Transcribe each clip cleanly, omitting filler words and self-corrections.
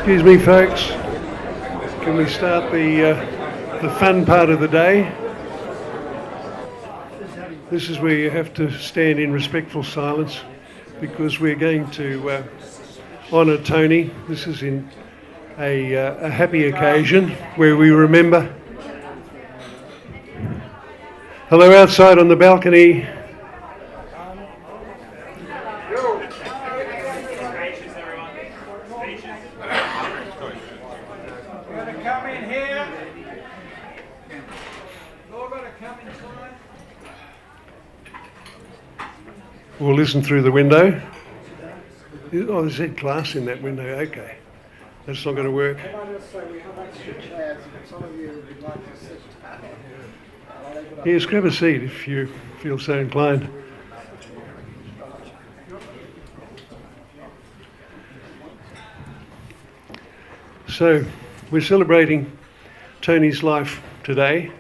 Excuse me, folks. Can we start the fun part of the day? This is where you have to stand in respectful silence because we're going to honour Tony. This is in a happy occasion where we remember. Hello outside on the balcony. We'll listen through the window. Oh, there's head glass in that window. Okay. That's not going to work. Can I just say we have extra chairs if some of you would like to sit. Yes, grab a seat if you feel so inclined. So, we're celebrating Tony's life today,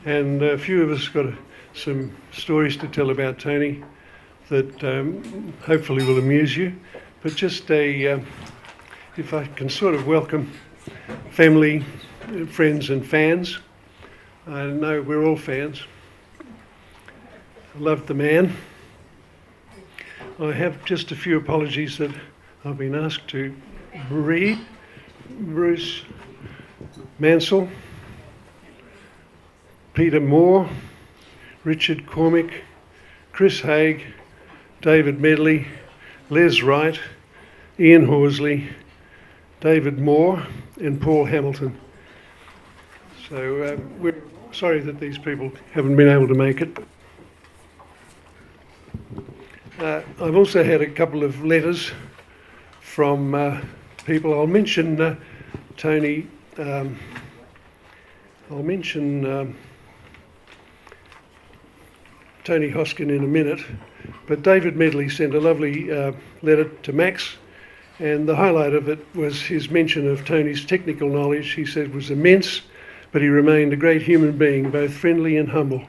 and a few of us got some stories to tell about Tony that hopefully will amuse you. But just if I can sort of welcome family, friends and fans. I know we're all fans. I love the man. I have just a few apologies that I've been asked to read. Bruce Mansell, Peter Moore, Richard Cormick, Chris Haig, David Medley, Les Wright, Ian Horsley, David Moore and Paul Hamilton. So we're sorry that these people haven't been able to make it. I've also had a couple of letters from people. I'll mention Tony. I'll mention Tony Hoskin in a minute, but David Medley sent a lovely letter to Max, and the highlight of it was his mention of Tony's technical knowledge. He said was immense, but he remained a great human being, both friendly and humble.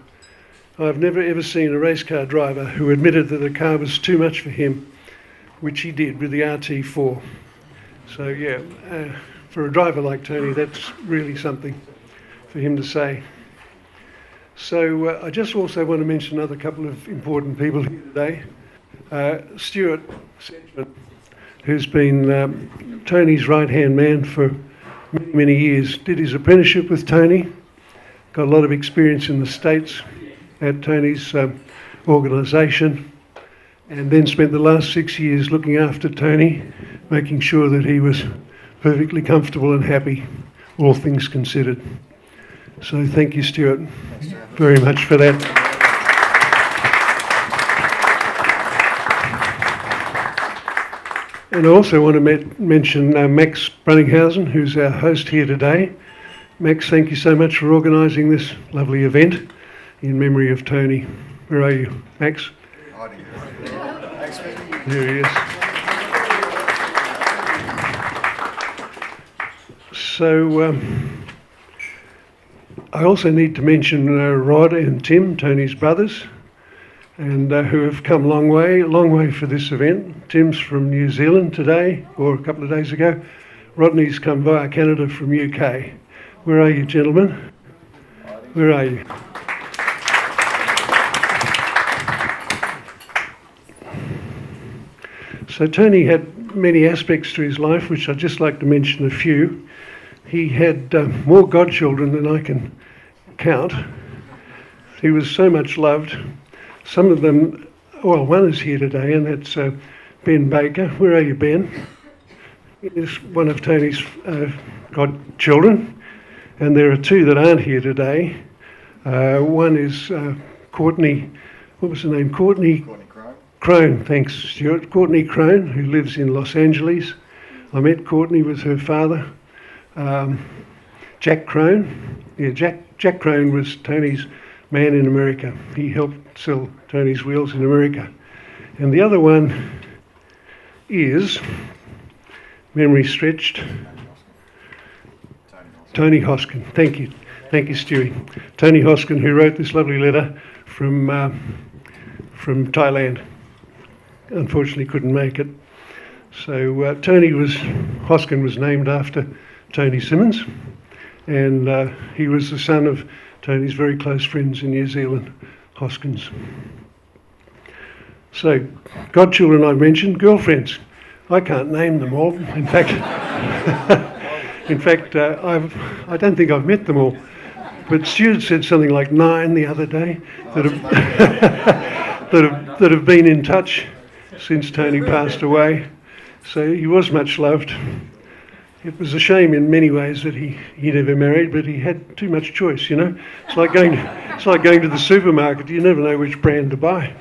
I've never ever seen a race car driver who admitted that the car was too much for him, which he did with the RT4. So yeah, for a driver like Tony, that's really something for him to say. So I just also want to mention another couple of important people here today. Stuart Sedgman, who's been Tony's right-hand man for many, many years, did his apprenticeship with Tony, got a lot of experience in the States at Tony's organisation, and then spent the last 6 years looking after Tony, making sure that he was perfectly comfortable and happy, all things considered. So thank you, Stuart, very much for that. And I also want to mention Max Brunninghausen, who's our host here today. Max, thank you so much for organising this lovely event in memory of Tony. Where are you, Max? There he is. So I also need to mention Rod and Tim, Tony's brothers, and who have come a long way for this event. Tim's from New Zealand today, or a couple of days ago. Rodney's come via Canada from UK. Where are you, gentlemen? Where are you? So Tony had many aspects to his life, which I'd just like to mention a few. He had more godchildren than I can count. He was so much loved. Some of them, well, one is here today, and that's Ben Baker. Where are you, Ben? He is one of Tony's godchildren, and there are two that aren't here today. One is Courtney, what was her name? Courtney Crone, thanks, Stuart. Courtney Crone, who lives in Los Angeles. I met Courtney with her father, Jack Crone. Yeah, Jack Crone was Tony's man in America. He helped sell Tony's wheels in America. And the other one is, memory stretched, Tony Hoskin. Thank you, Stewie. Tony Hoskin, who wrote this lovely letter from Thailand. Unfortunately couldn't make it. So Hoskin was named after Tony Simmons, and he was the son of Tony's very close friends in New Zealand, Hoskins. So, godchildren I've mentioned, girlfriends. I can't name them all. In fact, I don't think I've met them all. But Stuart said something like 9 the other day that have been in touch since Tony passed away. So he was much loved. It was a shame in many ways that he never married, but he had too much choice, you know. It's like going to the supermarket. You never know which brand to buy.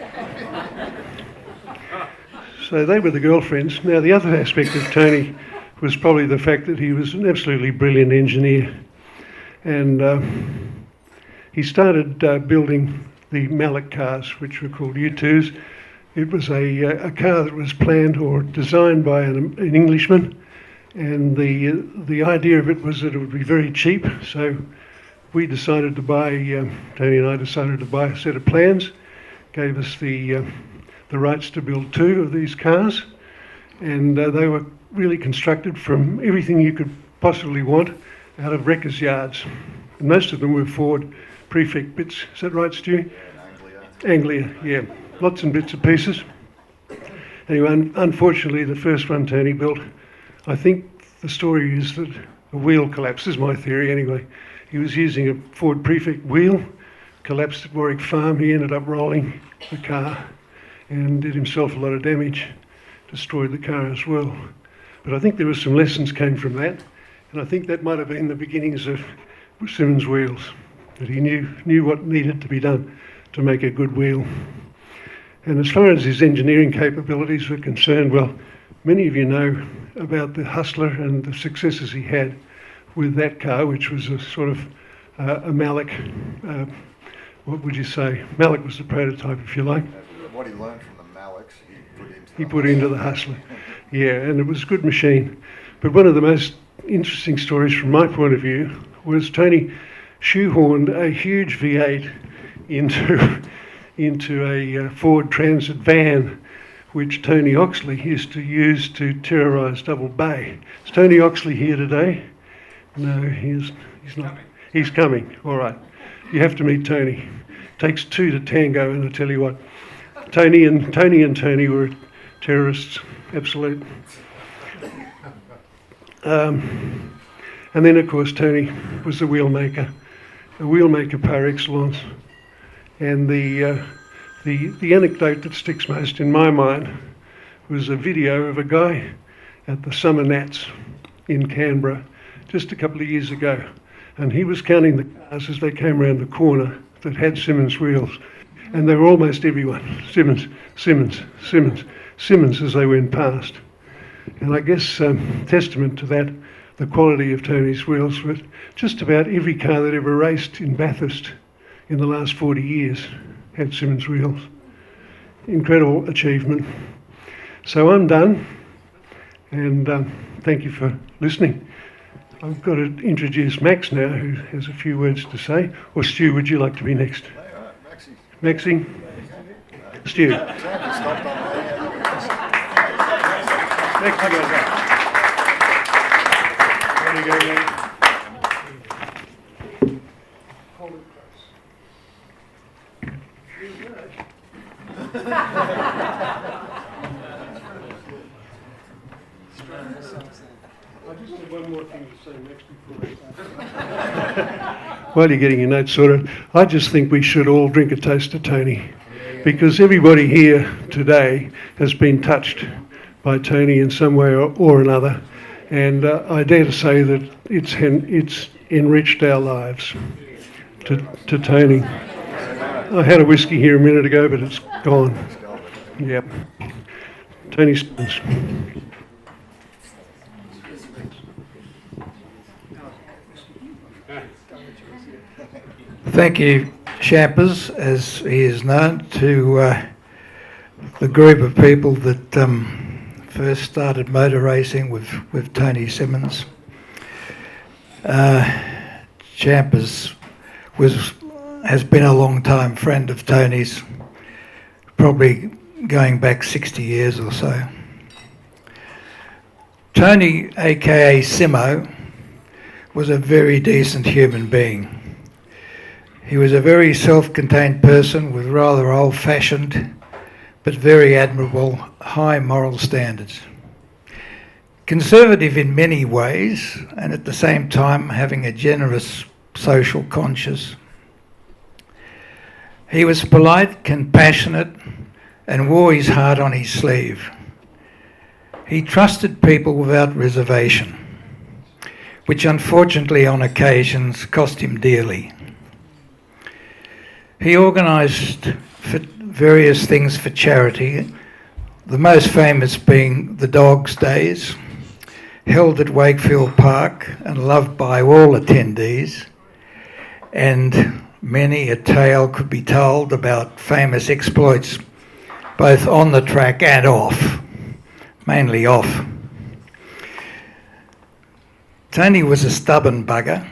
So they were the girlfriends. Now the other aspect of Tony was probably the fact that he was an absolutely brilliant engineer. And he started building the Mallet cars, which were called U2s. It was a car that was planned or designed by an Englishman, and the idea of it was that it would be very cheap. So we decided to buy, Tony and I decided to buy a set of plans, gave us the rights to build 2 of these cars, and they were really constructed from everything you could possibly want out of wreckers' yards. And most of them were Ford Prefect bits. Is that right, Stu? Anglia, yeah. Lots and bits and pieces. Anyway, unfortunately, the first one Tony built, I think the story is that a wheel collapsed. This is my theory anyway. He was using a Ford Prefect wheel, collapsed at Warwick Farm. He ended up rolling the car and did himself a lot of damage, destroyed the car as well. But I think there were some lessons came from that, and I think that might have been the beginnings of Simmons Wheels, that he knew what needed to be done to make a good wheel. And as far as his engineering capabilities were concerned, well, many of you know about the Hustler and the successes he had with that car, which was a sort of a Malik. What would you say? Malik was the prototype, if you like. What he learned from the Maliks, he put into the Hustler. Yeah, and it was a good machine. But one of the most interesting stories from my point of view was Tony shoehorned a huge V8 into a Ford Transit van, which Tony Oxley used to use to terrorise Double Bay. Is Tony Oxley here today? No, he's not. He's coming. All right. You have to meet Tony. Takes 2 to tango, and I tell you what, Tony and were terrorists, absolute. And then, of course, Tony was the wheelmaker, a wheelmaker par excellence. And the anecdote that sticks most in my mind was a video of a guy at the Summer Nats in Canberra just a couple of years ago. And he was counting the cars as they came around the corner that had Simmons wheels. And they were almost everyone, Simmons as they went past. And I guess testament to that, the quality of Tony's wheels, was just about every car that ever raced in Bathurst in the last 40 years had Simmons wheels. Incredible achievement. So I'm done, and thank you for listening. I've got to introduce Max now, who has a few words to say. Or Stu, would you like to be next? Maxie? Stu. Maxie goes up. There you go, mate. I just have one more thing to say next before while you're getting your notes sorted, I just think we should all drink a toast to Tony, because everybody here today has been touched by Tony in some way or another, and I dare to say that it's enriched our lives. To Tony. I had a whiskey here a minute ago, but it's gone. Yep. Tony Simmons. Thank you, Champers, as he is known, to the group of people that first started motor racing with Tony Simmons. Champers has been a long time friend of Tony's, probably going back 60 years or so. Tony, aka Simo, was a very decent human being. He was a very self-contained person with rather old-fashioned but very admirable high moral standards. Conservative in many ways, and at the same time having a generous social conscience. He was polite, compassionate, and wore his heart on his sleeve. He trusted people without reservation, which unfortunately on occasions cost him dearly. He organised various things for charity, the most famous being the Dogs' Days, held at Wakefield Park and loved by all attendees, and many a tale could be told about famous exploits both on the track and off, mainly off. Tony was a stubborn bugger.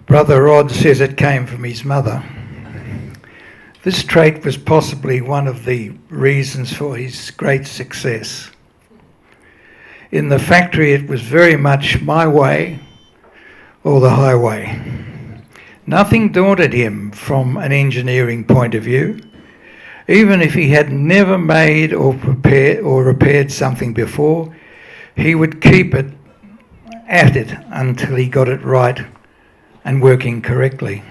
Brother Rod says it came from his mother. This trait was possibly one of the reasons for his great success. In the factory, it was very much my way or the highway. Nothing daunted him from an engineering point of view. Even if he had never made or repaired something before, he would keep at it until he got it right and working correctly.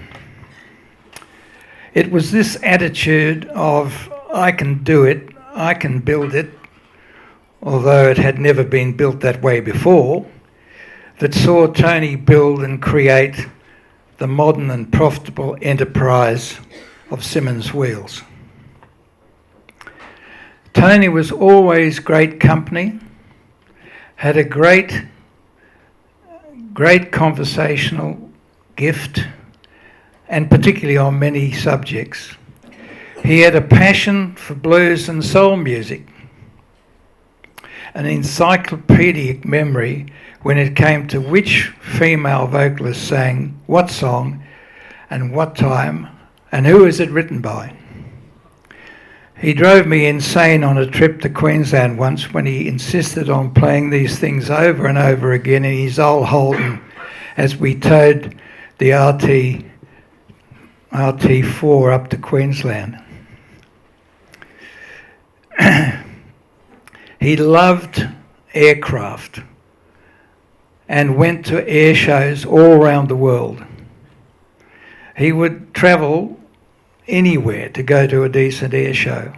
It was this attitude of, I can do it, I can build it, although it had never been built that way before, that saw Tony build and create the modern and profitable enterprise of Simmons Wheels. Tony was always great company, had a great conversational gift, and particularly on many subjects. He had a passion for blues and soul music, an encyclopedic memory when it came to which female vocalist sang what song and what time and who is it written by. He drove me insane on a trip to Queensland once when he insisted on playing these things over and over again in his old Holden as we towed the RT4 up to Queensland. He loved aircraft and went to air shows all around the world. He would travel anywhere to go to a decent air show.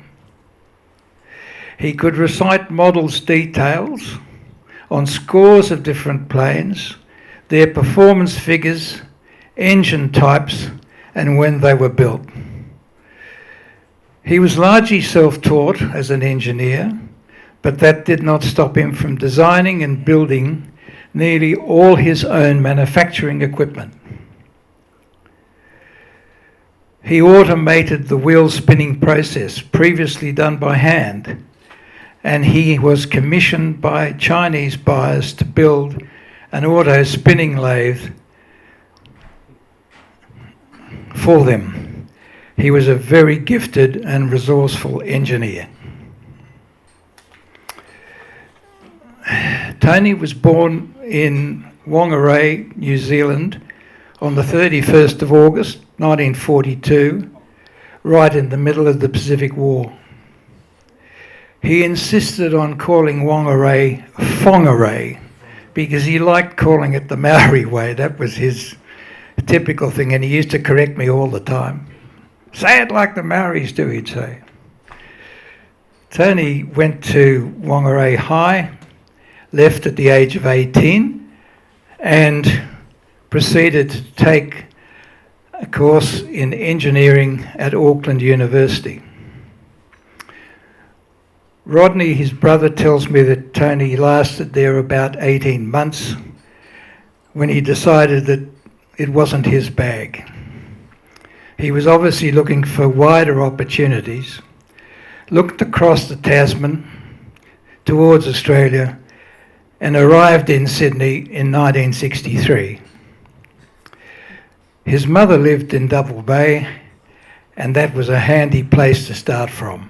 He could recite models' details on scores of different planes, their performance figures, engine types, and when they were built. He was largely self-taught as an engineer, but that did not stop him from designing and building nearly all his own manufacturing equipment. He automated the wheel spinning process, previously done by hand, and he was commissioned by Chinese buyers to build an auto spinning lathe for them. He was a very gifted and resourceful engineer. Tony was born in Whangarei, New Zealand, on the 31st of August 1942, right in the middle of the Pacific War. He insisted on calling Whangarei Whangarei because he liked calling it the Maori way. That was his typical thing, and he used to correct me all the time. Say it like the Maoris do, he'd say. Tony went to Whangarei High, left at the age of 18, and proceeded to take a course in engineering at Auckland University. Rodney, his brother, tells me that Tony lasted there about 18 months when he decided that it wasn't his bag. He was obviously looking for wider opportunities, looked across the Tasman towards Australia, and arrived in Sydney in 1963. His mother lived in Double Bay, and that was a handy place to start from.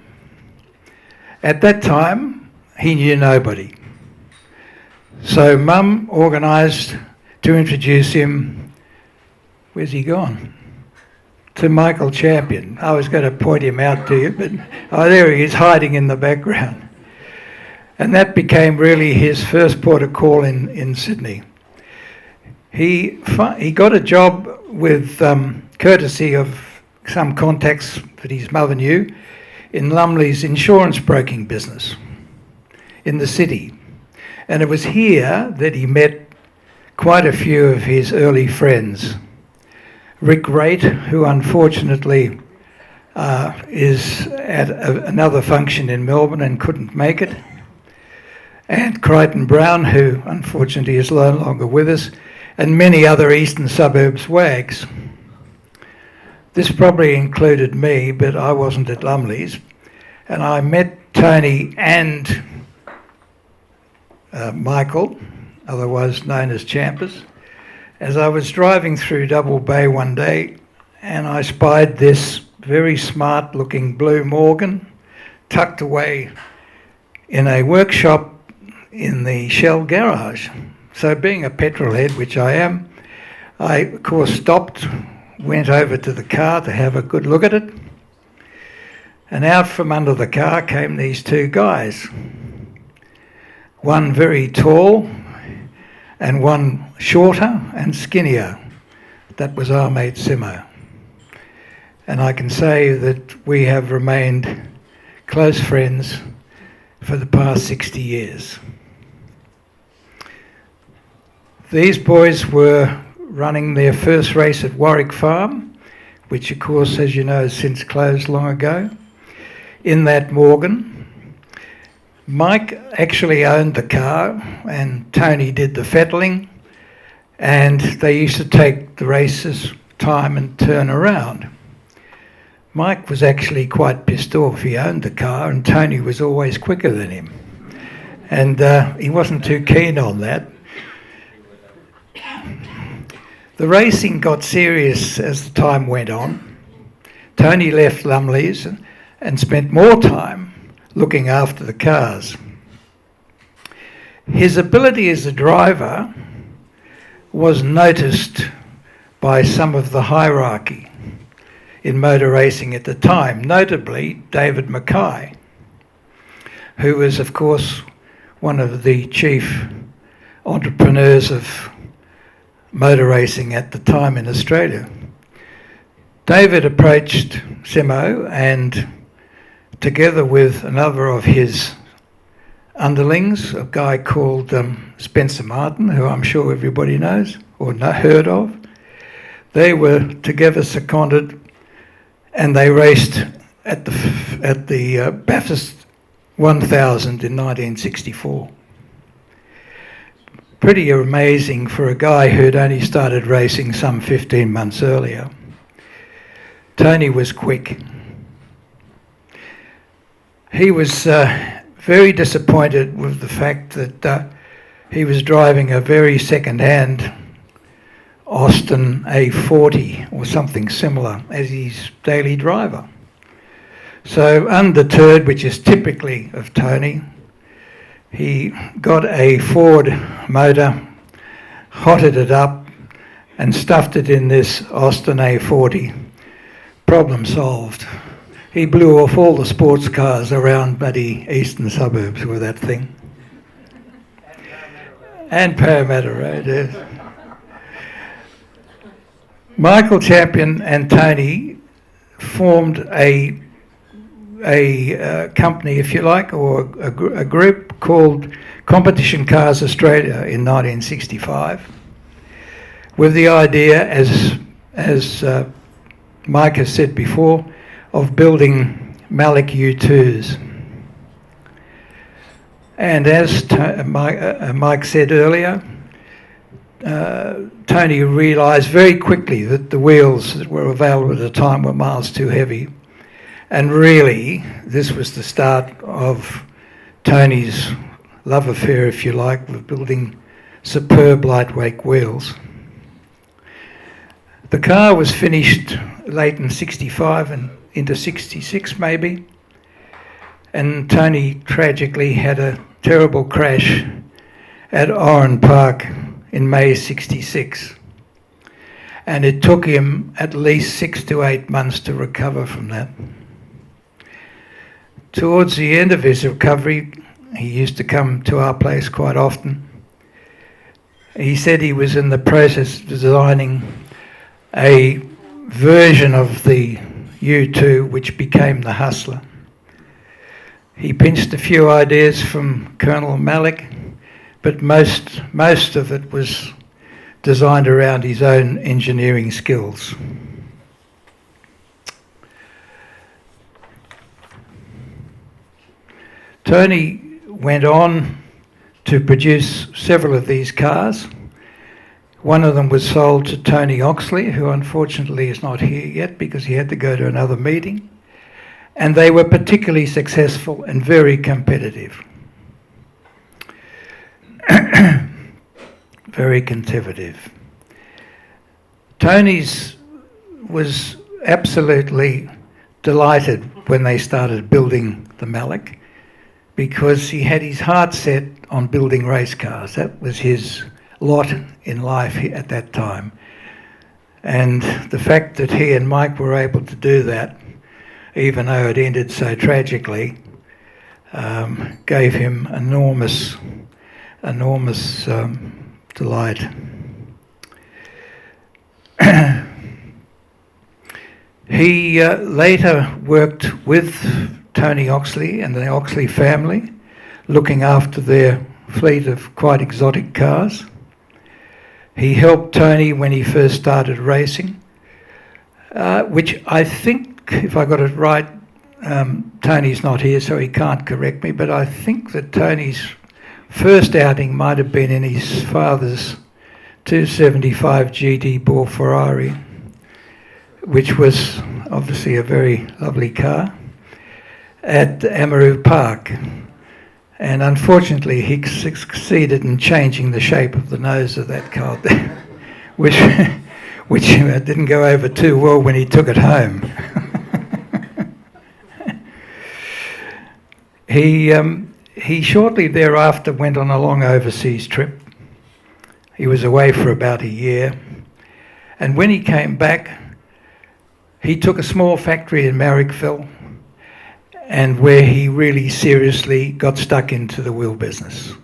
At that time, he knew nobody. So Mum organised to introduce him. Where's he gone? To Michael Champion. I was going to point him out to you, but there he is, hiding in the background. And that became really his first port of call in Sydney. He got a job with, courtesy of some contacts that his mother knew, in Lumley's insurance broking business in the city. And it was here that he met quite a few of his early friends. Rick Raitt, who unfortunately is at another function in Melbourne and couldn't make it, and Crichton Brown, who unfortunately is no longer with us, and many other eastern suburbs wags. This probably included me, but I wasn't at Lumley's, and I met Tony and Michael, otherwise known as Champers, as I was driving through Double Bay one day, and I spied this very smart looking blue Morgan tucked away in a workshop in the Shell garage. So being a petrol head, which I am, I of course stopped, went over to the car to have a good look at it, and out from under the car came these two guys. One very tall and one shorter and skinnier. That was our mate Simo. And I can say that we have remained close friends for the past 60 years. These boys were running their first race at Warwick Farm, which of course, as you know, has since closed long ago, in that Morgan. Mike actually owned the car and Tony did the fettling, and they used to take the races time and turn around. Mike was actually quite pissed off. He owned the car and Tony was always quicker than him, and he wasn't too keen on that. The racing got serious as the time went on. Tony left Lumley's and spent more time looking after the cars. His ability as a driver was noticed by some of the hierarchy in motor racing at the time, notably David Mackay, who was of course one of the chief entrepreneurs of motor racing at the time in Australia. David approached Simo, and together with another of his underlings, a guy called Spencer Martin, who I'm sure everybody knows or heard of, they were together seconded, and they raced at the Bathurst 1000 in 1964. Pretty amazing for a guy who'd only started racing some 15 months earlier. Tony was quick. He was very disappointed with the fact that he was driving a very second-hand Austin A40 or something similar as his daily driver. So undeterred, which is typically of Tony, he got a Ford motor, hotted it up and stuffed it in this Austin A40. Problem solved. He blew off all the sports cars around bloody eastern suburbs with that thing. And Parramatta Road, yes. Michael Champion and Tony formed a company, if you like, or a group called Competition Cars Australia in 1965, with the idea, as Mike has said before, of building Malik U2s. And as Mike said earlier, Tony realised very quickly that the wheels that were available at the time were miles too heavy. And really, this was the start of Tony's love affair, if you like, with building superb lightweight wheels. The car was finished late in 65 and into 66 maybe, and Tony tragically had a terrible crash at Oran Park in May '66. And it took him at least 6 to 8 months to recover from that. Towards the end of his recovery, he used to come to our place quite often. He said he was in the process of designing a version of the U2 which became the Hustler. He pinched a few ideas from Colonel Malik, but most of it was designed around his own engineering skills. Tony went on to produce several of these cars. One of them was sold to Tony Oxley, who unfortunately is not here yet because he had to go to another meeting. And they were particularly successful and very competitive. Very competitive. Tony's was absolutely delighted when they started building the Malik, because he had his heart set on building race cars. That was his lot in life at that time. And the fact that he and Mike were able to do that, even though it ended so tragically, gave him enormous delight. He later worked with Tony Oxley and the Oxley family, looking after their fleet of quite exotic cars. He helped Tony when he first started racing, which I think, if I got it right, Tony's not here so he can't correct me, but I think that Tony's first outing might have been in his father's 275 GT Ball Ferrari, which was obviously a very lovely car, at Amaroo Park. And unfortunately he succeeded in changing the shape of the nose of that car, which didn't go over too well when he took it home. He shortly thereafter went on a long overseas trip. He was away for about a year. And when he came back, he took a small factory in Marrickville, and where he really seriously got stuck into the wheel business.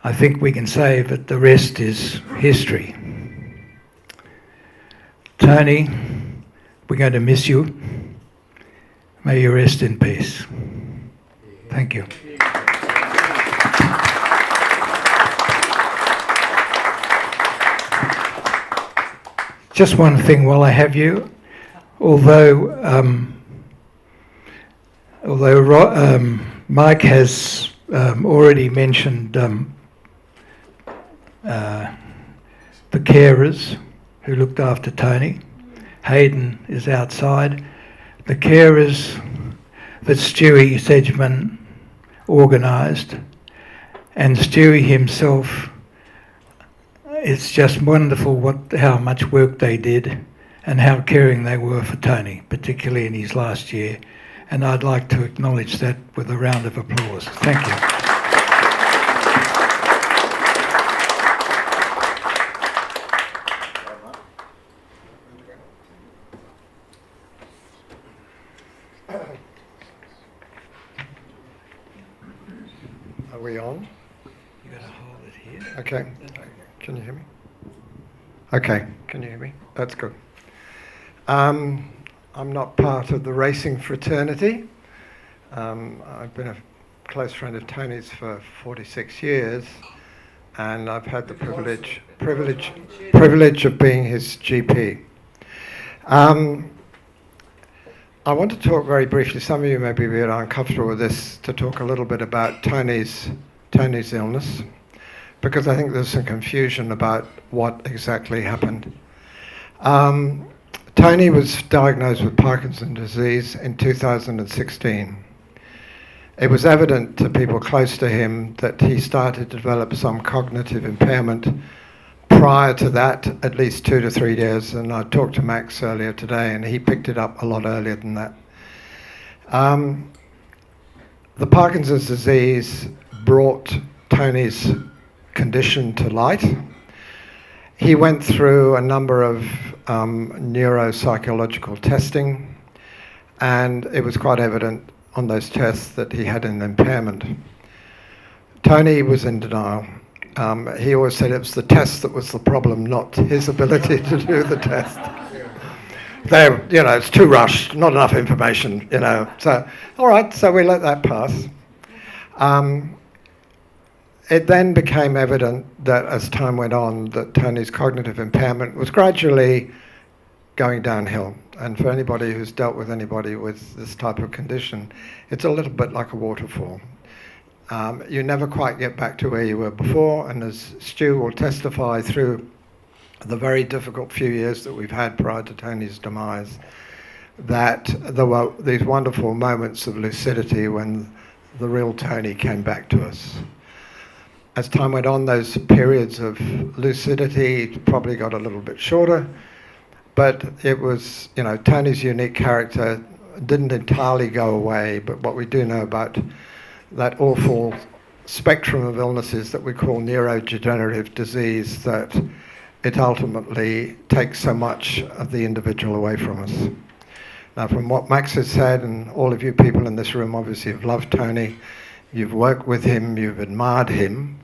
I think we can say that the rest is history. Tony, we're going to miss you. May you rest in peace. Thank you. Just one thing while I have you. Although Mike has already mentioned the carers who looked after Tony. Hayden is outside. The carers that Stewie Sedgman organised, and Stewie himself, it's just wonderful how much work they did and how caring they were for Tony, particularly in his last year. And I'd like to acknowledge that with a round of applause. Thank you. Are we on? You got to hold it here. Okay. Can you hear me? Okay. Can you hear me? That's good. I'm not part of the racing fraternity. I've been a close friend of Tony's for 46 years, and I've had the privilege of being his GP. I want to talk very briefly. Some of you may be a bit uncomfortable with this, to talk a little bit about Tony's illness, because I think there's some confusion about what exactly happened. Tony was diagnosed with Parkinson's disease in 2016. It was evident to people close to him that he started to develop some cognitive impairment prior to that, at least 2 to 3 years, and I talked to Max earlier today, and he picked it up a lot earlier than that. The Parkinson's disease brought Tony's condition to light. He went through a number of neuropsychological testing, and it was quite evident on those tests that he had an impairment. Tony was in denial. He always said it was the test that was the problem, not his ability to do the test. It's too rushed, not enough information, So, all right, so we let that pass. It then became evident that as time went on, that Tony's cognitive impairment was gradually going downhill. And for anybody who's dealt with anybody with this type of condition, it's a little bit like a waterfall. You never quite get back to where you were before, and as Stu will testify, through the very difficult few years that we've had prior to Tony's demise, that there were these wonderful moments of lucidity when the real Tony came back to us. As time went on, those periods of lucidity probably got a little bit shorter, but it was, Tony's unique character didn't entirely go away, but what we do know about that awful spectrum of illnesses that we call neurodegenerative disease, that it ultimately takes so much of the individual away from us. Now, from what Max has said, and all of you people in this room obviously have loved Tony, you've worked with him, you've admired him,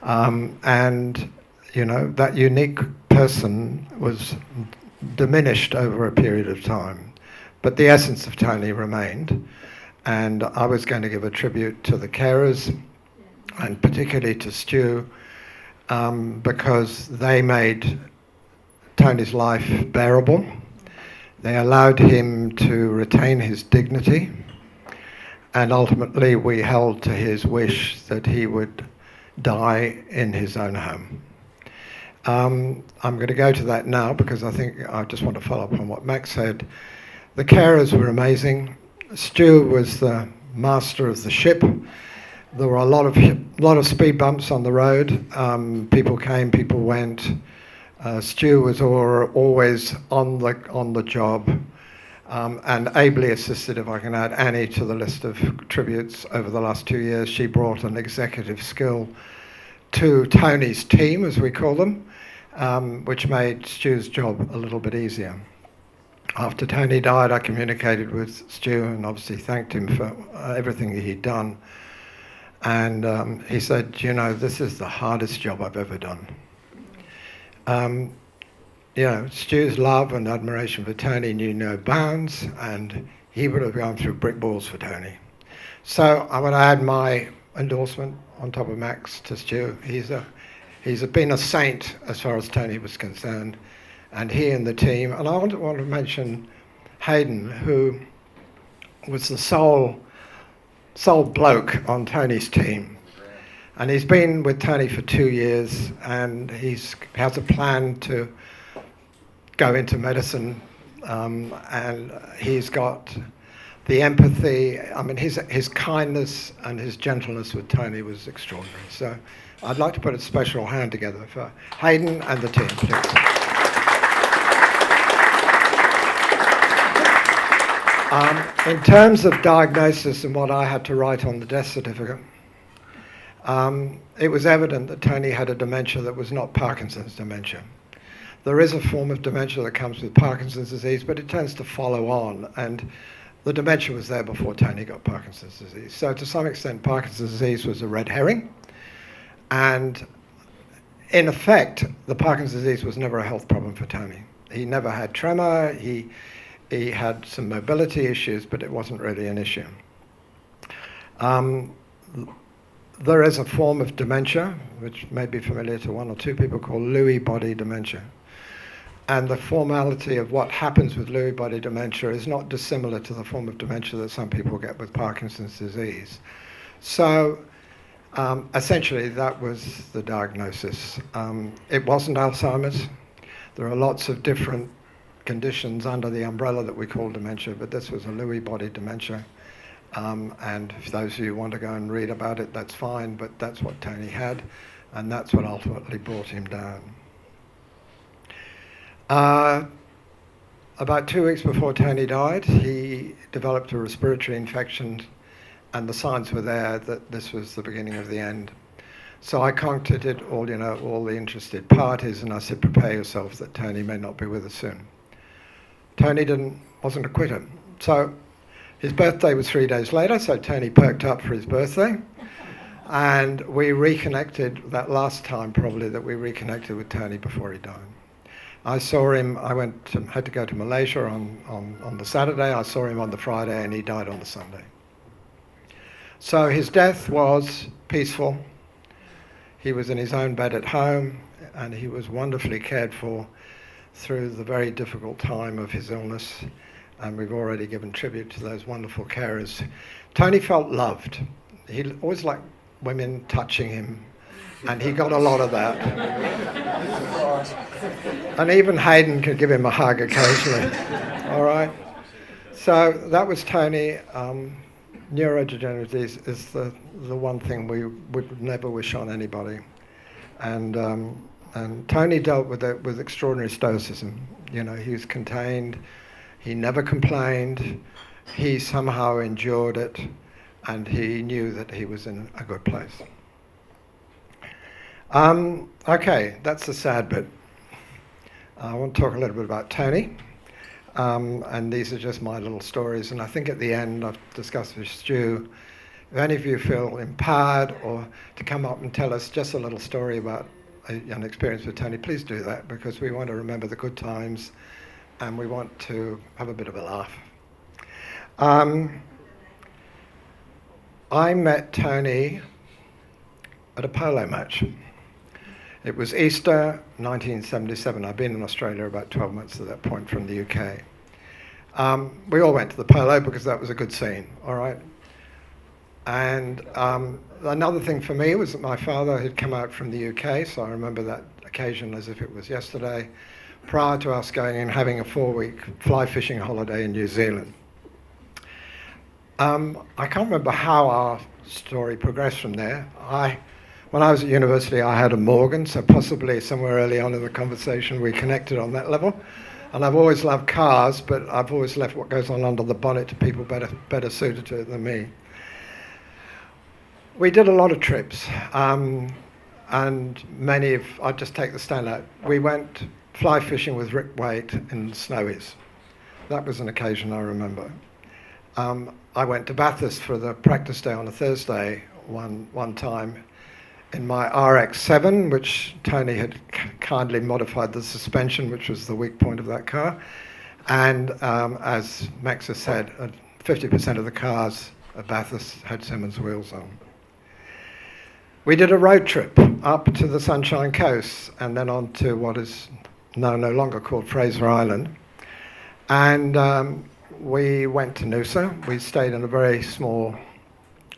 and that unique person was diminished over a period of time, but the essence of Tony remained. And I was going to give a tribute to the carers, and particularly to Stu, because they made Tony's life bearable. They allowed him to retain his dignity, and ultimately we held to his wish that he would die in his own home. I'm going to go to that now because I think I just want to follow up on what Max said. The carers were amazing. Stu was the master of the ship. There were a lot of speed bumps on the road. People came, people went. Stu was always on the job, and ably assisted, if I can add Annie to the list of tributes over the last 2 years. She brought an executive skill to Tony's team, as we call them, which made Stu's job a little bit easier. After Tony died, I communicated with Stu and obviously thanked him for everything that he'd done. And he said, this is the hardest job I've ever done. Stu's love and admiration for Tony knew no bounds, and he would have gone through brick walls for Tony. So I want to add my endorsement on top of Max to Stu. He's been a saint as far as Tony was concerned, and he and the team. And I want to mention Hayden, who was the sole bloke on Tony's team. And he's been with Tony for 2 years, and he has a plan to go into medicine, and he's got the empathy. I mean, his kindness and his gentleness with Tony was extraordinary. So I'd like to put a special hand together for Hayden and the team, please. In terms of diagnosis and what I had to write on the death certificate, it was evident that Tony had a dementia that was not Parkinson's dementia. There is a form of dementia that comes with Parkinson's disease, but it tends to follow on, and the dementia was there before Tony got Parkinson's disease. So to some extent, Parkinson's disease was a red herring, and in effect, the Parkinson's disease was never a health problem for Tony. He never had tremor, he had some mobility issues, but it wasn't really an issue. There is a form of dementia, which may be familiar to one or two people, called Lewy body dementia. And the formality of what happens with Lewy body dementia is not dissimilar to the form of dementia that some people get with Parkinson's disease. So essentially, that was the diagnosis. It wasn't Alzheimer's. There are lots of different conditions under the umbrella that we call dementia, but this was a Lewy body dementia. And if those of you want to go and read about it, that's fine, but that's what Tony had, and that's what ultimately brought him down. About 2 weeks before Tony died, he developed a respiratory infection, and the signs were there that this was the beginning of the end. So I contacted all the interested parties, and I said, prepare yourselves that Tony may not be with us soon. Tony wasn't a quitter. So his birthday was 3 days later, so Tony perked up for his birthday. And we reconnected that last time, probably, that we reconnected with Tony before he died. I saw him, had to go to Malaysia on the Saturday. I saw him on the Friday, and he died on the Sunday. So his death was peaceful. He was in his own bed at home, and he was wonderfully cared for through the very difficult time of his illness. And we've already given tribute to those wonderful carers. Tony felt loved. He always liked women touching him, and he got a lot of that. And even Hayden could give him a hug occasionally. All right. So that was Tony. Neurodegenerative disease is the one thing we would never wish on anybody. And Tony dealt with it with extraordinary stoicism. He was contained. He never complained. He somehow endured it, and he knew that he was in a good place. Okay, that's the sad bit. I want to talk a little bit about Tony. And these are just my little stories. And I think at the end, I've discussed with Stu, if any of you feel empowered or to come up and tell us just a little story about an experience with Tony, please do that, because we want to remember the good times and we want to have a bit of a laugh. I met Tony at a polo match. It was Easter 1977. I'd been in Australia about 12 months at that point from the UK. We all went to the polo because that was a good scene, all right? And another thing for me was that my father had come out from the UK, so I remember that occasion as if it was yesterday, prior to us going and having a 4-week fly fishing holiday in New Zealand. I can't remember how our story progressed from there. When I was at university, I had a Morgan, so possibly somewhere early on in the conversation we connected on that level. And I've always loved cars, but I've always left what goes on under the bonnet to people better suited to it than me. We did a lot of trips, and I'll just take the standout. We went fly fishing with Rick Waite in Snowies. That was an occasion I remember. I went to Bathurst for the practice day on a Thursday one time in my RX-7, which Tony had kindly modified the suspension, which was the weak point of that car. And as Max has said, 50% of the cars at Bathurst had Simmons wheels on. We did a road trip up to the Sunshine Coast and then on to what is now no longer called Fraser Island. And we went to Noosa. We stayed in a very small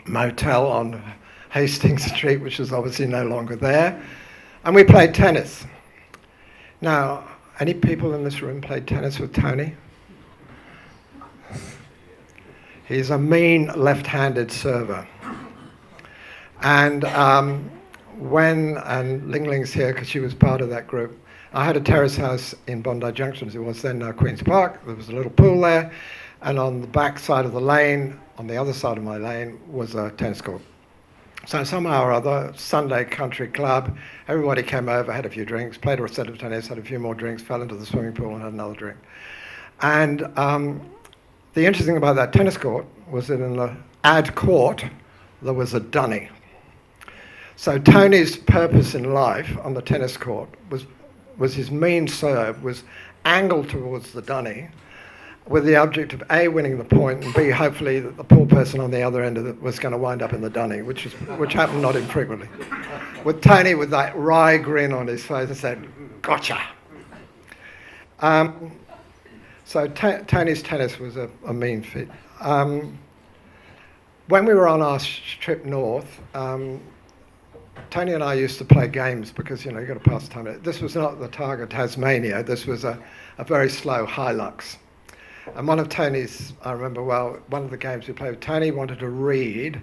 motel on Hastings Street, which is obviously no longer there. And we played tennis. Now, any people in this room played tennis with Tony? He's a mean left-handed server. And Ling Ling's here because she was part of that group. I had a terrace house in Bondi Junction, as it was then, now Queen's Park. There was a little pool there. And on the back side of the lane, on the other side of my lane, was a tennis court. So somehow or other, Sunday country club, everybody came over, had a few drinks, played a set of tennis, had a few more drinks, fell into the swimming pool and had another drink. And the interesting thing about that tennis court was that in the ad court, there was a dunny. So Tony's purpose in life on the tennis court was his mean serve was angled towards the dunny, with the object of A, winning the point, and B, hopefully that the poor person on the other end of it was going to wind up in the dunny, which happened not infrequently. With Tony with that wry grin on his face and said, "Gotcha." So Tony's tennis was a mean feat. When we were on our trip north, Tony and I used to play games because, you've got to pass the time. This was not the Targa Tasmania. This was a very slow Hilux. And one of Tony's, I remember well, one of the games we played with Tony wanted to read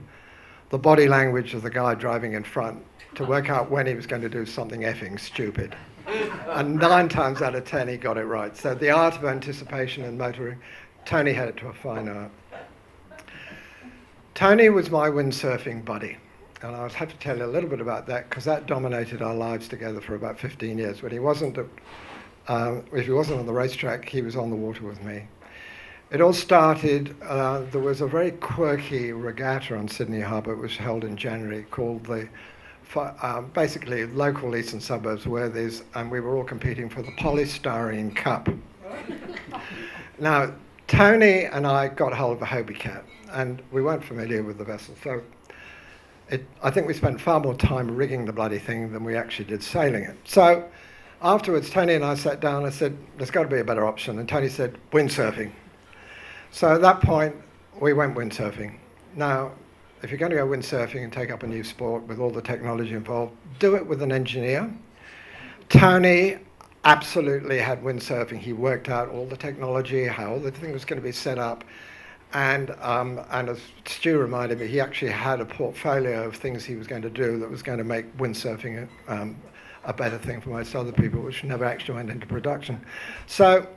the body language of the guy driving in front to work out when he was going to do something effing stupid. And 9 times out of 10 he got it right. So the art of anticipation in motoring, Tony had it to a fine art. Tony was my windsurfing buddy. And I'll have to tell you a little bit about that because that dominated our lives together for about 15 years. When he wasn't, if he wasn't on the racetrack, he was on the water with me. It all started, there was a very quirky regatta on Sydney Harbour. It was held in January called the, basically local eastern suburbs where there's, and we were all competing for the Polystyrene Cup. Now, Tony and I got hold of a Hobie Cat and we weren't familiar with the vessel. So I think we spent far more time rigging the bloody thing than we actually did sailing it. So afterwards, Tony and I sat down and I said, there's got to be a better option. And Tony said, windsurfing. So at that point, we went windsurfing. Now, if you're going to go windsurfing and take up a new sport with all the technology involved, do it with an engineer. Tony absolutely had windsurfing. He worked out all the technology, how the thing was going to be set up. And as Stu reminded me, he actually had a portfolio of things he was going to do that was going to make windsurfing a better thing for most other people, which never actually went into production. So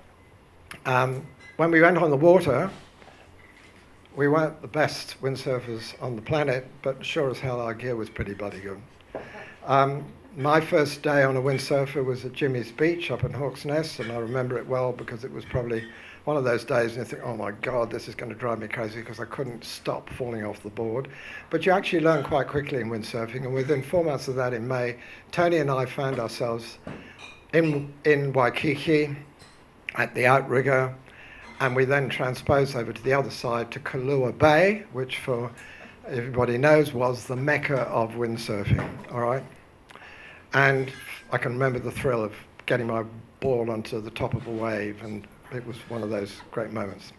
when we went on the water, we weren't the best windsurfers on the planet, but sure as hell our gear was pretty bloody good. My first day on a windsurfer was at Jimmy's Beach up in Hawk's Nest, and I remember it well because it was probably one of those days and you think, oh my God, this is going to drive me crazy because I couldn't stop falling off the board. But you actually learn quite quickly in windsurfing, and within 4 months of that in May, Tony and I found ourselves in Waikiki at the outrigger, and we then transposed over to the other side to Kalua Bay, which for everybody knows was the mecca of windsurfing, all right? And I can remember the thrill of getting my board onto the top of a wave, and it was one of those great moments.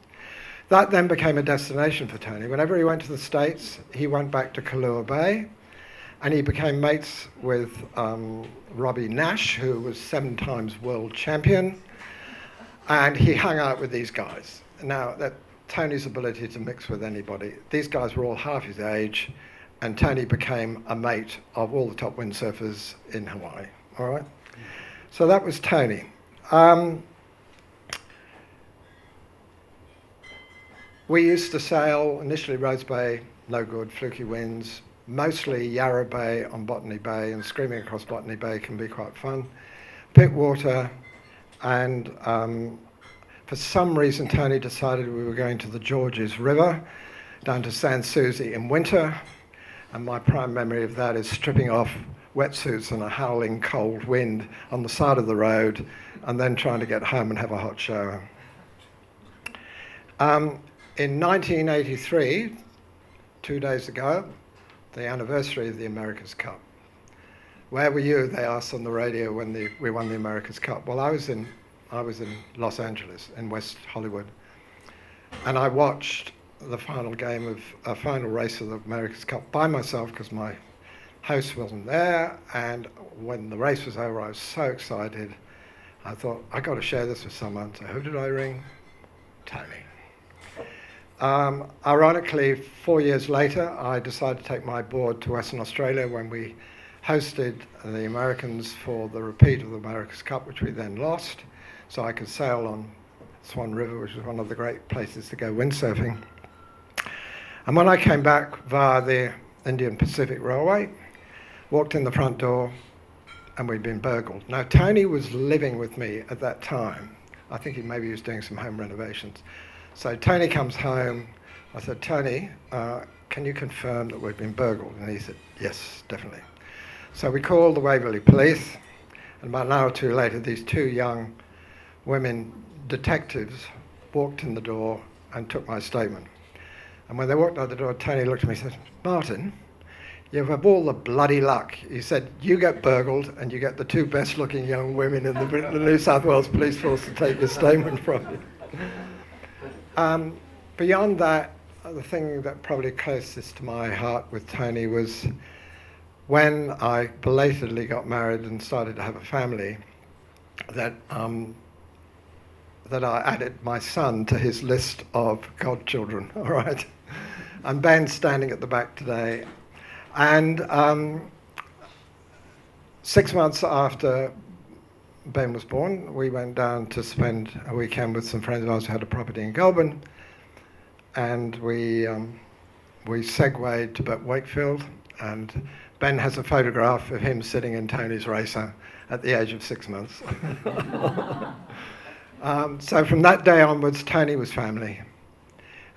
That then became a destination for Tony. Whenever he went to the States, he went back to Kalua Bay, and he became mates with Robbie Nash, who was 7 times world champion, and he hung out with these guys. Now, that Tony's ability to mix with anybody, these guys were all half his age, and Tony became a mate of all the top windsurfers in Hawaii, all right? So that was Tony. We used to sail, initially Rose Bay, no good, fluky winds, mostly Yarra Bay on Botany Bay, and screaming across Botany Bay can be quite fun. Pittwater, and for some reason Tony decided we were going to the Georges River, down to Sans Souci in winter, and my prime memory of that is stripping off wetsuits in a howling cold wind on the side of the road, and then trying to get home and have a hot shower. In 1983, 2 days ago, the anniversary of the America's Cup. Where were you? They asked on the radio when we won the America's Cup. Well, I was in Los Angeles, in West Hollywood, and I watched the final game of a final race of the America's Cup by myself because my host wasn't there. And when the race was over, I was so excited. I thought, I got to share this with someone. So who did I ring? Tony. Ironically, 4 years later, I decided to take my board to Western Australia when we hosted the Americans for the repeat of the America's Cup, which we then lost. So I could sail on Swan River, which was one of the great places to go windsurfing. And when I came back via the Indian Pacific Railway, walked in the front door, and we'd been burgled. Now, Tony was living with me at that time. I think maybe he was doing some home renovations. So Tony comes home. I said, Tony, can you confirm that we've been burgled? And he said, yes, definitely. So we called the Waverley Police, and about an hour or two later, these 2 young women detectives walked in the door and took my statement. And when they walked out the door, Tony looked at me and said, Martin, you have all the bloody luck. He said, you get burgled and you get the 2 best looking young women in the New South Wales Police Force to take your statement from you. Beyond that, the thing that probably closest to my heart with Tony was when I belatedly got married and started to have a family, that I added my son to his list of godchildren, all right? And Ben's standing at the back today. And 6 months after Ben was born, we went down to spend a weekend with some friends of ours who had a property in Goulburn, and we segued to Wakefield, And Ben has a photograph of him sitting in Tony's racer at the age of 6 months. So from that day onwards, Tony was family.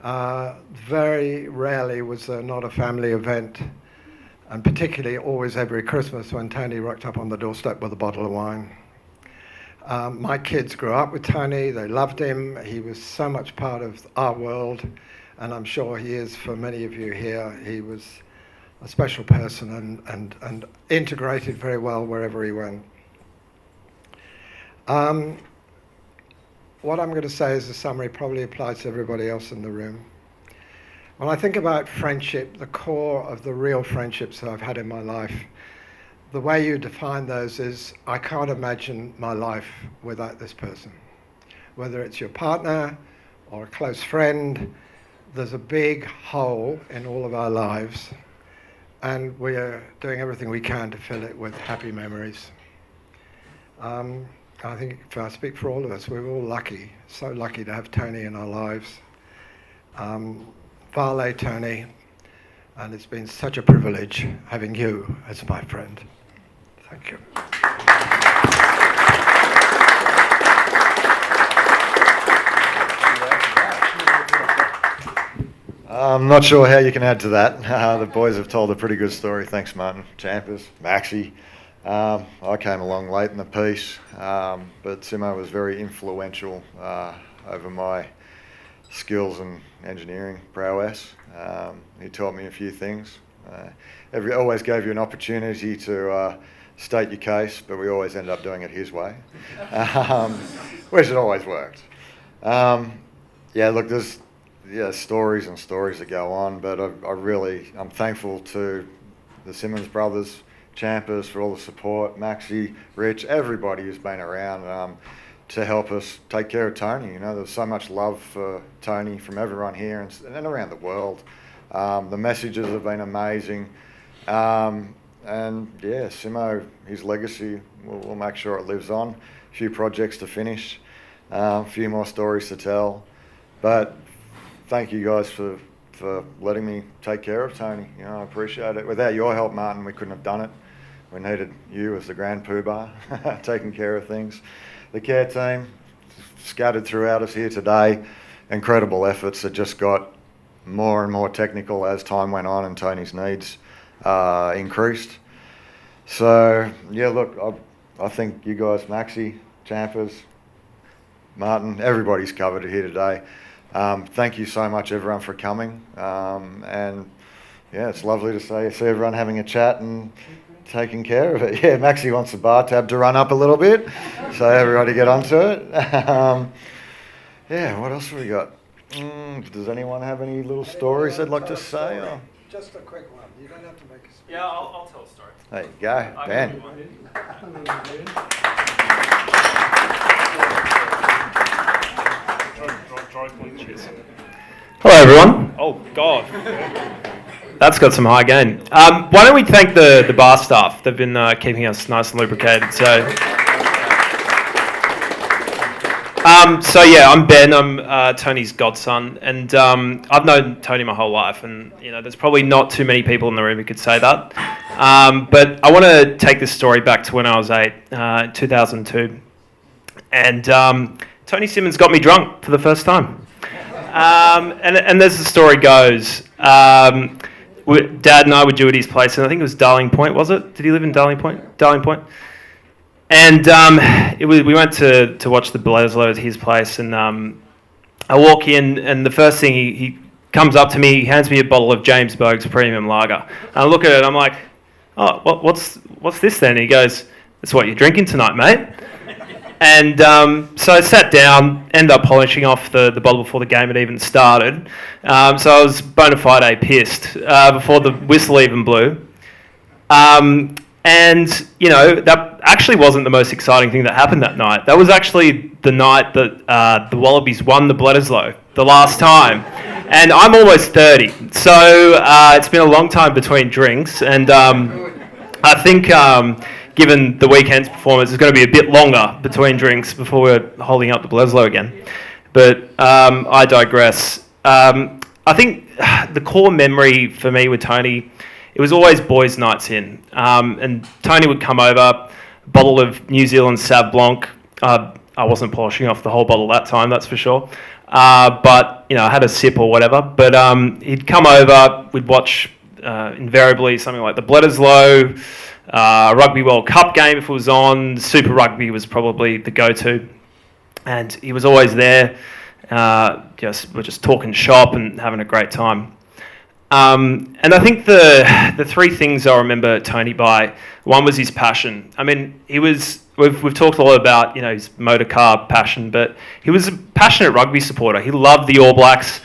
Very rarely was there not a family event, and particularly always every Christmas when Tony rocked up on the doorstep with a bottle of wine. My kids grew up with Tony, they loved him, he was so much part of our world, and I'm sure he is for many of you here. He was a special person and integrated very well wherever he went. What I'm going to say as a summary probably applies to everybody else in the room. When I think about friendship, the core of the real friendships that I've had in my life, the way you define those is, I can't imagine my life without this person. Whether it's your partner or a close friend, there's a big hole in all of our lives, and we are doing everything we can to fill it with happy memories. I think if I speak for all of us, we're all lucky, so lucky to have Tony in our lives. Vale Tony, and it's been such a privilege having you as my friend. Thank you. I'm not sure how you can add to that. The boys have told a pretty good story. Thanks, Martin, Champers, Maxie. I came along late in the piece, but Simo was very influential over my skills and engineering prowess. He taught me a few things. Always gave you an opportunity to state your case, but we always ended up doing it his way, which it always worked. Look, there's stories and stories that go on, but I'm thankful to the Simmons brothers, Champers, for all the support, Maxie, Rich, everybody who's been around to help us take care of Tony. You know, there's so much love for Tony from everyone here and around the world. The messages have been amazing. Simo, his legacy, we'll make sure it lives on. A few projects to finish, a few more stories to tell. But thank you guys for letting me take care of Tony. You know, I appreciate it. Without your help, Martin, we couldn't have done it. We needed you as the grand poobah, taking care of things. The care team, scattered throughout us here today, incredible efforts that just got more and more technical as time went on and Tony's needs increased. So, look, I think you guys, Maxie, Champers, Martin, everybody's covered it here today. Thank you so much, everyone, for coming. It's lovely to see everyone having a chat and taking care of it. Yeah, Maxie wants the bar tab to run up a little bit, so everybody get onto it. What else have we got? Does anyone have any little stories they'd like to say? Or? Just a quick one. You don't have to make a speech. Yeah, I'll tell a story. There you go, Ben. Hello, everyone. Oh, God. That's got some high gain. Why don't we thank the bar staff? They've been keeping us nice and lubricated. I'm Ben. I'm Tony's godson, and I've known Tony my whole life. And there's probably not too many people in the room who could say that. But I want to take this story back to when I was 8, 2002, and Tony Simmons got me drunk for the first time. And as the story goes, Dad and I were due at his place, and I think it was Darling Point, was it? Did he live in Darling Point? Darling Point. And we went to watch the Bledisloe at his place, and I walk in, and the first thing he comes up to me, he hands me a bottle of James Boag's Premium Lager. And I look at it, and I'm like, oh, what's this then? And he goes, that's what you're drinking tonight, mate. And so I sat down, ended up polishing off the bottle before the game had even started. So I was bona fide pissed before the whistle even blew. And, that actually wasn't the most exciting thing that happened that night. That was actually the night that the Wallabies won the Bledisloe, the last time. And I'm almost 30, so it's been a long time between drinks. And I think... given the weekend's performance, it's going to be a bit longer between drinks before we're holding up the Bledisloe again. But I digress. I think the core memory for me with Tony it was always boys' nights in. And Tony would come over, a bottle of New Zealand Sauv Blanc. I wasn't polishing off the whole bottle that time, that's for sure. But, I had a sip or whatever. But he'd come over, we'd watch invariably something like the Bledisloe, Rugby World Cup game if it was on. Super Rugby was probably the go-to. And he was always there. We're just talking shop and having a great time. And I think the three things I remember Tony by, one was his passion. I mean, we've talked a lot about, his motor car passion, but he was a passionate rugby supporter. He loved the All Blacks,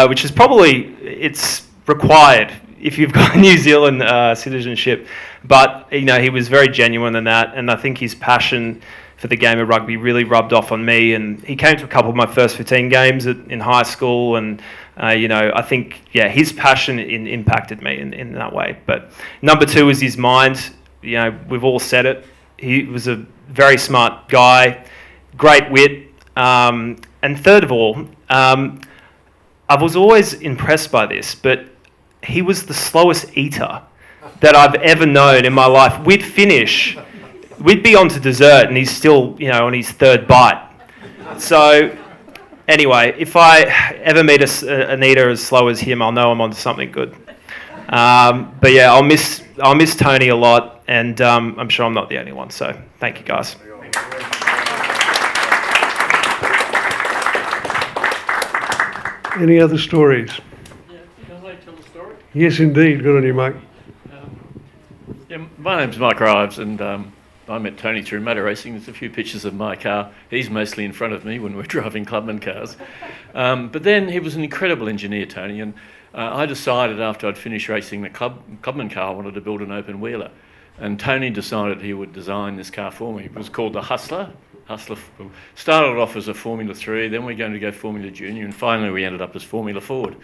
which is it's required if you've got New Zealand citizenship. But, he was very genuine in that, and I think his passion for the game of rugby really rubbed off on me. And he came to a couple of my first 15 games in high school, and I think his passion impacted me in that way. But number two was his mind. We've all said it. He was a very smart guy, great wit, and third of all, I was always impressed by this, but he was the slowest eater that I've ever known in my life. We'd be on to dessert and he's still, on his third bite. So, anyway, if I ever meet an eater as slow as him, I'll know I'm onto something good. But yeah, I'll miss Tony a lot, and I'm sure I'm not the only one. So, thank you guys. Any other stories? Yeah, can I tell a story? Yes, indeed. Good on you, Mike. My name's Mike Rives, and I met Tony through motor racing. There's a few pictures of my car. He's mostly in front of me when we're driving clubman cars. But then he was an incredible engineer, Tony, and I decided after I'd finished racing the clubman car, I wanted to build an open wheeler. And Tony decided he would design this car for me. It was called the Hustler. Started off as a Formula 3, then we're going to go Formula Junior, and finally we ended up as Formula Ford.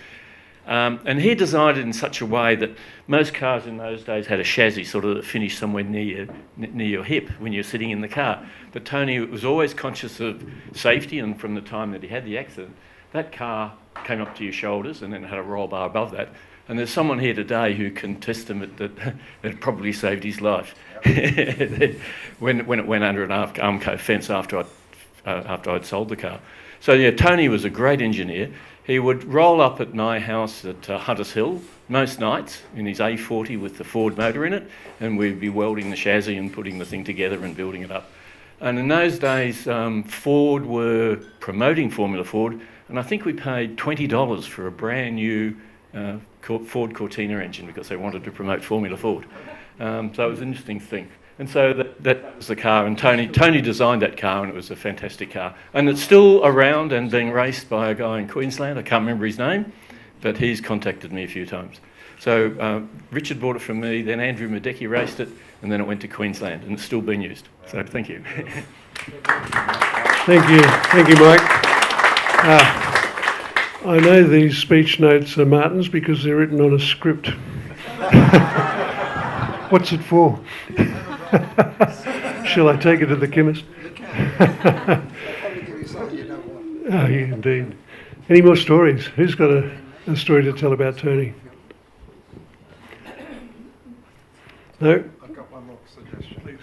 And he designed it in such a way that most cars in those days had a chassis sort of that finished somewhere near your hip when you're sitting in the car. But Tony was always conscious of safety, and from the time that he had the accident, that car came up to your shoulders and then had a roll bar above that. And there's someone here today who can testament that it probably saved his life when it went under an Armco fence after I'd sold the car. So yeah, Tony was a great engineer. He would roll up at my house at Hunters Hill most nights in his A40 with the Ford motor in it, and we'd be welding the chassis and putting the thing together and building it up. And in those days, Ford were promoting Formula Ford, and I think we paid $20 for a brand new Ford Cortina engine because they wanted to promote Formula Ford. So it was an interesting thing. And so that was the car, and Tony designed that car, and it was a fantastic car. And it's still around and being raced by a guy in Queensland. I can't remember his name, but he's contacted me a few times. So Richard bought it from me, then Andrew Madecki raced it, and then it went to Queensland, and it's still being used. So thank you. Thank you, Mike. I know these speech notes are Martin's because they're written on a script. What's it for? Shall I take it to the chemist? Probably give you something you don't want. Oh, yeah, indeed. Any more stories? Who's got a story to tell about Tony? No? I've got one more suggestion. Please.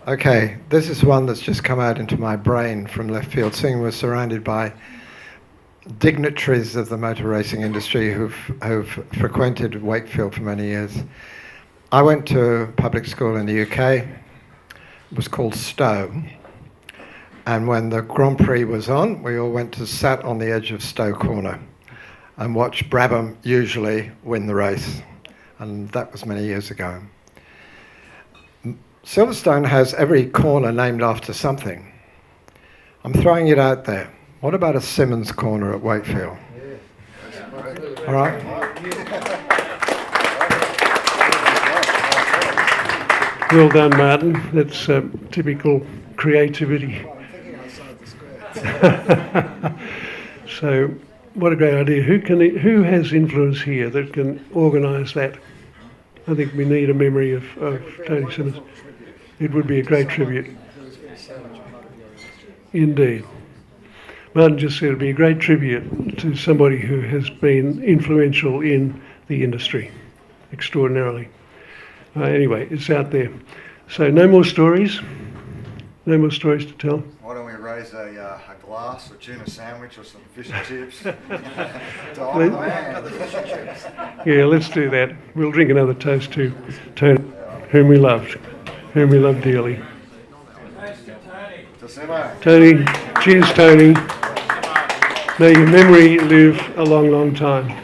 Okay, this is one that's just come out into my brain from left field. Seeing we're surrounded by dignitaries of the motor racing industry who've frequented Wakefield for many years. I went to public school in the UK. It was called Stowe. And when the Grand Prix was on, we all went to sat on the edge of Stowe Corner and watched Brabham usually win the race. And that was many years ago. Silverstone has every corner named after something. I'm throwing it out there. What about a Simmons corner at Wakefield? Yeah. All right. Well done, Martin. That's typical creativity. I'm thinking outside the square. So, what a great idea. Who has influence here that can organise that? I think we need a memory of Tony Simmons. It would be a great tribute. Indeed. Martin just said it would be a great tribute to somebody who has been influential in the industry. extraordinarily. Anyway, it's out there. So no more stories. No more stories to tell. Why don't we raise a glass, a tuna sandwich, or some fish and chips to honour the man? Yeah, let's do that. We'll drink another toast to Tony, whom we loved dearly. To Simo. Tony, cheers, Tony. May your memory live a long, long time.